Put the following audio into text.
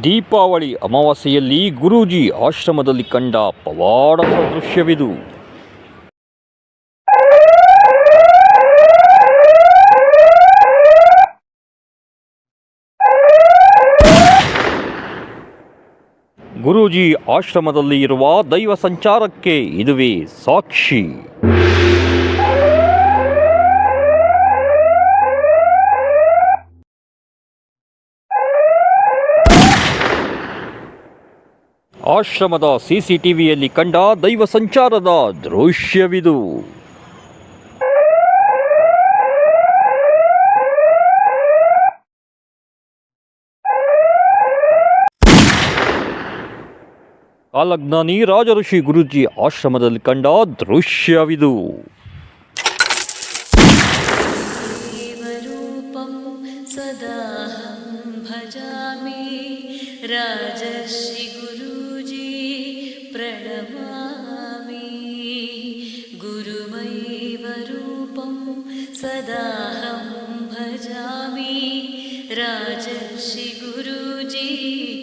ದೀಪಾವಳಿ ಅಮಾವಾಸ್ಯೆಯಲ್ಲಿ ಗುರೂಜಿ ಆಶ್ರಮದಲ್ಲಿ ಕಂಡ ಪವಾಡ ದೃಶ್ಯವಿದು. ಗುರೂಜಿ ಆಶ್ರಮದಲ್ಲಿ ಇರುವ ದೈವ ಸಂಚಾರಕ್ಕೆ ಇದುವೇ ಸಾಕ್ಷಿ. ಆಶ್ರಮದ ಸಿಸಿಟಿವಿಯಲ್ಲಿ ಕಂಡ ದೈವ ಸಂಚಾರದ ದೃಶ್ಯವಿದು. ಕಾಲಜ್ಞಾನಿ ರಾಜಋಷಿ ಗುರೂಜಿ ಆಶ್ರಮದಲ್ಲಿ ಕಂಡ ದೃಶ್ಯವಿದು. ರಾಜರ್ಷಿ ಗುರೂಜಿ ಪ್ರಣಮಾಮಿ. ಗುರುಮೈವ ರೂಪಂ ಸದಾಹಂ ಭಜಾಮಿ. ರಾಜರ್ಷಿ ಗುರೂಜಿ